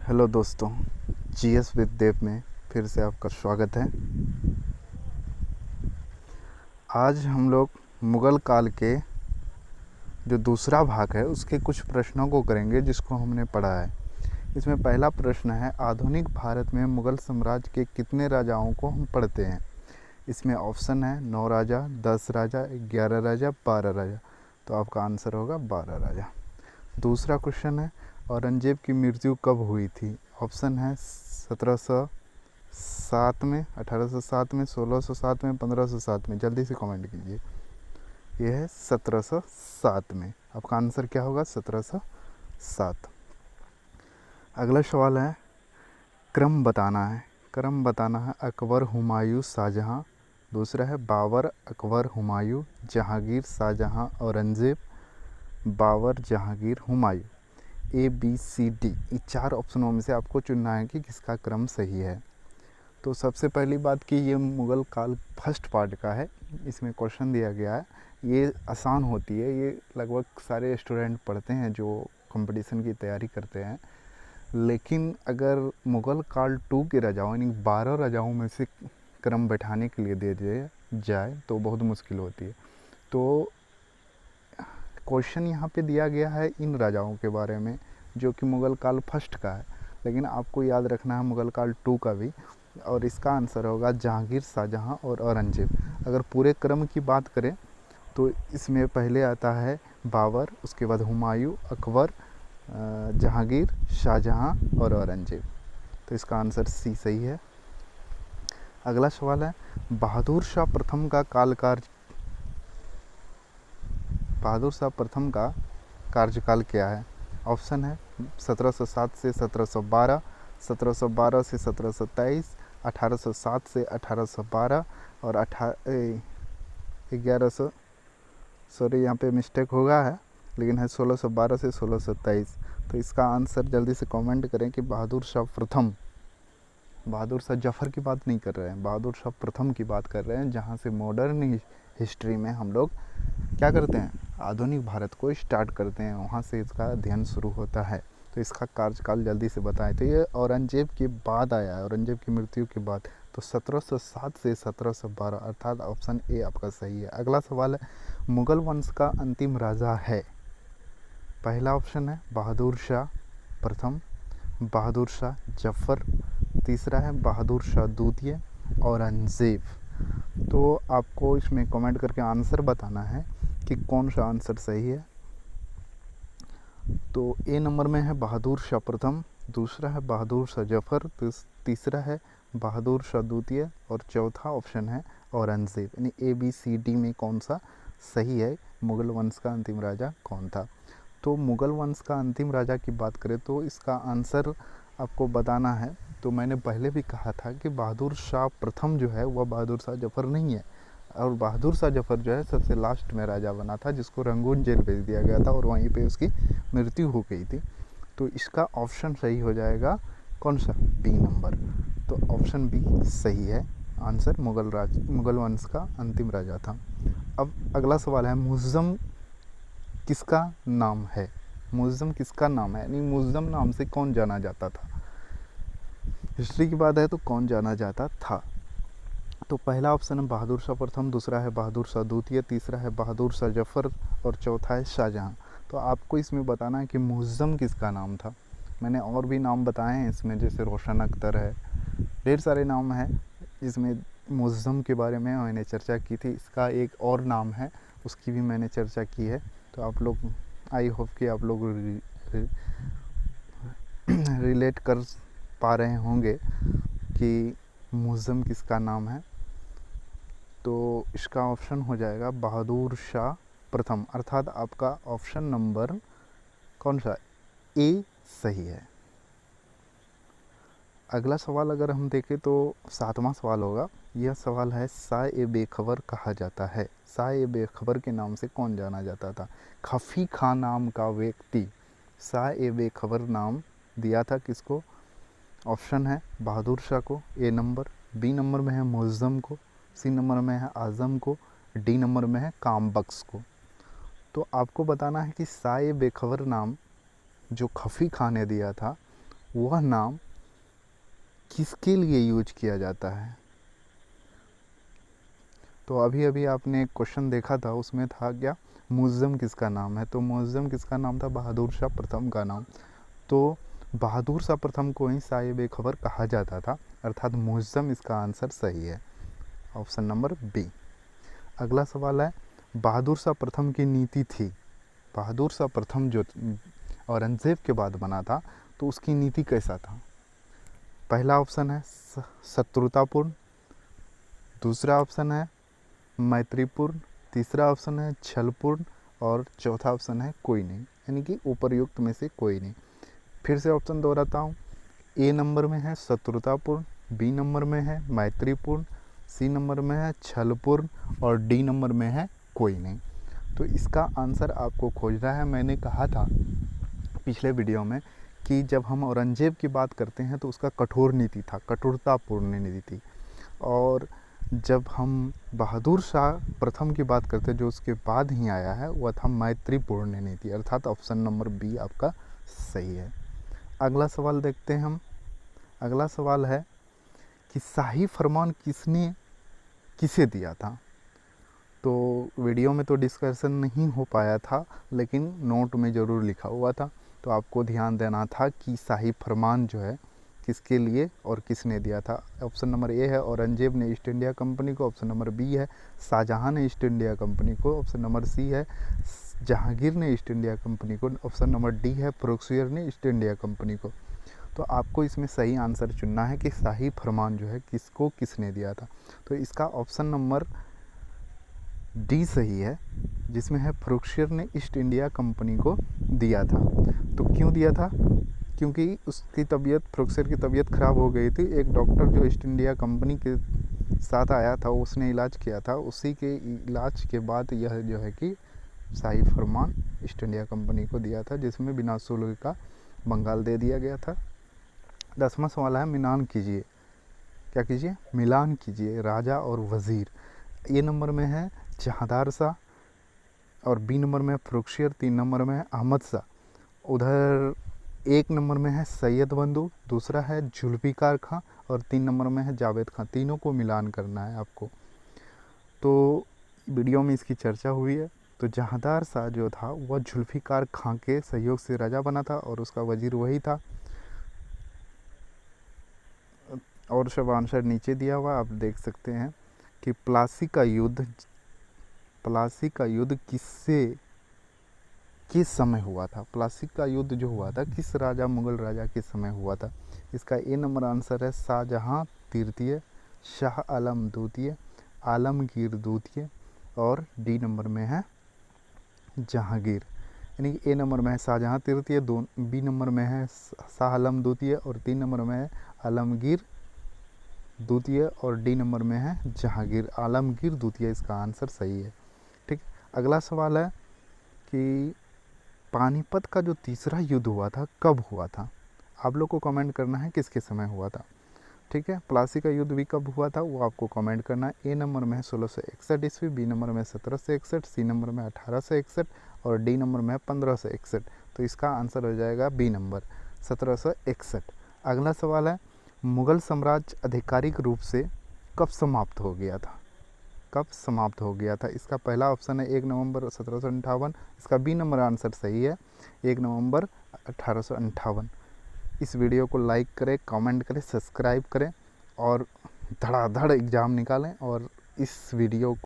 Hello दोस्तों, GS with देव में फिर से आपका स्वागत है। आज हम लोग मुग़ल काल के जो दूसरा भाग है उसके कुछ प्रश्नों को करेंगे जिसको हमने पढ़ा है। इसमें पहला प्रश्न है, आधुनिक भारत में मुग़ल साम्राज्य के कितने राजाओं को हम पढ़ते हैं। इसमें ऑप्शन है 9 राजा, 10 राजा, 11 राजा, 12 राजा। तो आपका आंसर होगा 12 राजा। दूसरा क्वेश्चन है, औरंगजेब की मृत्यु कब हुई थी। ऑप्शन है 1707 में, 1807 में, 1607 में, 1507 में। जल्दी से कमेंट कीजिए। यह है 1707 में। आपका आंसर क्या होगा? 1707। अगला सवाल है, क्रम बताना है। क्रम बताना है अकबर, हुमायूं, शाहजहां। दूसरा है Babur, Akbar, Humayun, Jahangir, Shahjahan, Aurangzeb. Babur, Jahangir, Humayun. A B C D, ये 4 ऑप्शनों में से आपको चुनना है कि किसका क्रम सही है। तो सबसे पहली बात कि ये मुग़ल काल फर्स्ट पार्ट का है। इसमें क्वेश्चन दिया गया है, ये आसान होती है, ये लगभग सारे स्टूडेंट पढ़ते हैं जो कंपटीशन की तैयारी करते हैं। लेकिन अगर मुग़ल काल 2 के राजाओं यानी 12 राजाओं में से क्रम बैठाने के लिए दे दिया जाए तो बहुत मुश्किल होती है। तो क्वेश्चन यहाँ पे दिया गया है इन राजाओं के बारे में जो कि मुग़ल काल फर्स्ट का है, लेकिन आपको याद रखना है मुग़ल काल 2 का भी। और इसका आंसर होगा जहांगीर, शाहजहां और औरंगजेब। अगर पूरे क्रम की बात करें तो इसमें पहले आता है बाबर, उसके बाद हुमायूं, अकबर, जहांगीर, शाहजहां और औरंगजेब। तो इसका आंसर सी सही है। अगला सवाल है, बहादुर शाह प्रथम का कार्यकाल क्या है। ऑप्शन है 1707 से 1712, 1712 से 1723, 1807 से 1812 और 1100, सॉरी यहाँ पे मिस्टेक होगा है, लेकिन है 1612 से 1623। तो इसका आंसर जल्दी से कमेंट करें कि बहादुर शाह प्रथम, बहादुर शाह जफ़र की बात नहीं कर रहे हैं, बहादुर शाह प्रथम की बात कर रहे हैं, जहाँ से मॉडर्न हिस्ट्री में हम लोग क्या करते हैं, आधुनिक भारत को स्टार्ट करते हैं, वहाँ से इसका अध्ययन शुरू होता है। तो इसका कार्यकाल जल्दी से बताएं। तो ये औरंगजेब के बाद आया है, औरंगजेब की मृत्यु के बाद। तो 1707 से 1712 अर्थात ऑप्शन ए आपका सही है। अगला सवाल है, मुग़ल वंश का अंतिम राजा है। पहला ऑप्शन है बहादुर शाह प्रथम, बहादुर शाह जफ़र, तीसरा है बहादुर शाह द्वितीय, औरंगजेब। तो आपको इसमें कमेंट करके आंसर बताना है कि कौन सा आंसर सही है। तो ए नंबर में है बहादुर शाह प्रथम, दूसरा है बहादुर शाह जफ़र, तीसरा है बहादुर शाह द्वितीय और चौथा ऑप्शन है औरंगजेब। यानी ए बी सी डी में कौन सा सही है, मुग़ल वंश का अंतिम राजा कौन था। तो मुग़ल वंश का अंतिम राजा की बात करें तो इसका आंसर आपको बताना है। तो मैंने पहले भी कहा था कि बहादुर शाह प्रथम जो है वह बहादुर शाह जफ़र नहीं है, और बहादुर शाह जफ़र जो है सबसे लास्ट में राजा बना था, जिसको रंगून जेल भेज दिया गया था और वहीं पे उसकी मृत्यु हो गई थी। तो इसका ऑप्शन सही हो जाएगा कौन सा, बी नंबर। तो ऑप्शन बी सही है आंसर, मुग़ल वंश का अंतिम राजा था। अब अगला सवाल है, मुअज़्ज़म किसका नाम है। मुअज़्ज़म किसका नाम है, यानी मुअज़्ज़म नाम से कौन जाना जाता था। हिस्ट्री की बात है तो कौन जाना जाता था। तो पहला ऑप्शन है बहादुर शाह प्रथम, दूसरा है बहादुर शाह द्वितीय, तीसरा है बहादुर शाह जफ़र और चौथा है शाहजहां। तो आपको इसमें बताना है कि मुअज़्ज़म किसका नाम था। मैंने और भी नाम बताए हैं इसमें, जैसे रोशन अख्तर है, ढेर सारे नाम हैं जिसमें मुअज़्ज़म के बारे में मैंने चर्चा की थी। इसका एक और नाम है, उसकी भी मैंने चर्चा की है। तो आप लोग, आई होप कि आप लोग रिलेट कर पा रहे होंगे कि मुअज़्ज़म किसका नाम है। तो इसका ऑप्शन हो जाएगा बहादुर शाह प्रथम, अर्थात आपका ऑप्शन नंबर कौन सा, ए सही है। अगला सवाल अगर हम देखें तो 7वां सवाल होगा। यह सवाल है, शाह बेखबर कहा जाता है। शाह बेखबर के नाम से कौन जाना जाता था। खफ़ी खां नाम का व्यक्ति शाह बेखबर नाम दिया था किसको। ऑप्शन है बहादुर शाह को ए नंबर, बी नंबर में है मुअज़्ज़म को, सी नंबर में है आज़म को, डी नंबर में है काम बख्श को। तो आपको बताना है कि शाह बेखबर नाम जो खफ़ी खां ने दिया था वह नाम किसके लिए यूज किया जाता है? तो अभी अभी आपने एक क्वेश्चन देखा था, उसमें था क्या, मुअज़्ज़म किसका नाम है? तो मुअज़्ज़म किसका नाम था? बहादुर शाह प्रथम का नाम। तो बहादुर शाह प्रथम को ही साहिब खबर कहा जाता था, अर्थात मुअज़्ज़म इसका आंसर सही है, ऑप्शन नंबर बी। अगला सवाल है, बहादुर शाह प्रथम की नीति थी, बहादुर शाह प्रथम जो औरंगज़ेब के बाद बना था, तो उसकी नीति कैसा था? पहला ऑप्शन है शत्रुतापूर्ण, दूसरा ऑप्शन है मैत्रीपूर्ण, तीसरा ऑप्शन है छलपूर्ण और चौथा ऑप्शन है कोई नहीं, यानी कि उपर्युक्त में से कोई नहीं। फिर से ऑप्शन दोहराता हूँ, ए नंबर में है शत्रुतापूर्ण, बी नंबर में है मैत्रीपूर्ण, सी नंबर में है छलपूर्ण और डी नंबर में है कोई नहीं। तो इसका आंसर आपको खोजना है। मैंने कहा था पिछले वीडियो में कि जब हम औरंगज़ेब की बात करते हैं तो उसका कठोर नीति था, कठोरतापूर्ण नीति थी, और जब हम बहादुर शाह प्रथम की बात करते हैं जो उसके बाद ही आया है, वह था मैत्रीपूर्ण नीति, अर्थात ऑप्शन नंबर बी आपका सही है। अगला सवाल देखते हैं हम। अगला सवाल है कि शाही फरमान किसे दिया था? तो वीडियो में तो डिस्कशन नहीं हो पाया था, लेकिन नोट में ज़रूर लिखा हुआ था, तो आपको ध्यान देना था कि शाही फरमान जो है किसके लिए और किसने दिया था। ऑप्शन नंबर ए है औरंगज़ेब ने ईस्ट इंडिया कंपनी को, ऑप्शन नंबर बी है शाहजहां ने ईस्ट इंडिया कंपनी को, ऑप्शन नंबर सी है जहांगीर ने ईस्ट इंडिया कंपनी को, ऑप्शन नंबर डी है फ़रुखसियर ने ईस्ट इंडिया कंपनी को। तो आपको इसमें सही आंसर चुनना है कि शाही फरमान जो है किसने दिया था। तो इसका ऑप्शन नंबर डी सही है, जिसमें है फ़रुखसियर ने ईस्ट इंडिया कंपनी को दिया था। तो क्यों दिया था? क्योंकि उसकी तबीयत, फ़रुखसियर की तबीयत ख़राब हो गई थी। एक डॉक्टर जो ईस्ट इंडिया कंपनी के साथ आया था, उसने इलाज किया था, उसी के इलाज के बाद यह जो है कि शाही फरमान ईस्ट इंडिया कंपनी को दिया था, जिसमें बिना शुल्क का बंगाल दे दिया गया था। 10वां सवाल है, मिलान कीजिए, क्या कीजिए? मिलान कीजिए राजा और वज़ीर। ए नंबर में है जहांदार शाह और बी नंबर में फ़रुखसियर, 3 नंबर में है अहमद शाह, उधर 1 नंबर में है सैयद बंधु, दूसरा है जुल्फ़िकार खां और 3 नंबर में है जावेद खां। तीनों को मिलान करना है आपको। तो वीडियो में इसकी चर्चा हुई है। तो जहांदार शाह जो था वह जुल्फ़िकार खां के सहयोग से राजा बना था और उसका वज़ीर वही था। और सब आंसर नीचे दिया हुआ आप देख सकते हैं कि प्लासी का युद्ध किस समय हुआ था? प्लासी का युद्ध जो हुआ था किस राजा, मुगल राजा के समय हुआ था? इसका ए नंबर आंसर है शाहजहां तृतीय, शाह आलम द्वितीय, आलमगीर द्वितीय और डी नंबर में है जहांगीर। यानी कि ए नंबर में है शाहजहां तृतीय, बी नंबर में है शाह आलम द्वितीय और 3 नंबर में है आलमगीर द्वितीय और डी नंबर में है जहांगीर। आलमगीर द्वितीय इसका आंसर सही है। ठीक। अगला सवाल है कि पानीपत का जो तीसरा युद्ध हुआ था कब हुआ था? आप लोग को कमेंट करना है किसके समय हुआ था। ठीक है, प्लासी का युद्ध भी कब हुआ था वो आपको कमेंट करना है। ए नंबर में है 1661 ईस्वी, बी नंबर में 1761, सी नंबर में 1861 और डी नंबर में है 1561। तो इसका आंसर हो जाएगा बी नंबर 1761। अगला सवाल है, मुग़ल साम्राज्य आधिकारिक रूप से कब समाप्त हो गया था? कब समाप्त हो गया था? इसका पहला ऑप्शन है 1 नवंबर 1758, इसका बी नंबर आंसर सही है 1 नवंबर 1858। इस वीडियो को लाइक करें, कमेंट करें, सब्सक्राइब करें और धड़ाधड़ एग्ज़ाम निकालें और इस वीडियो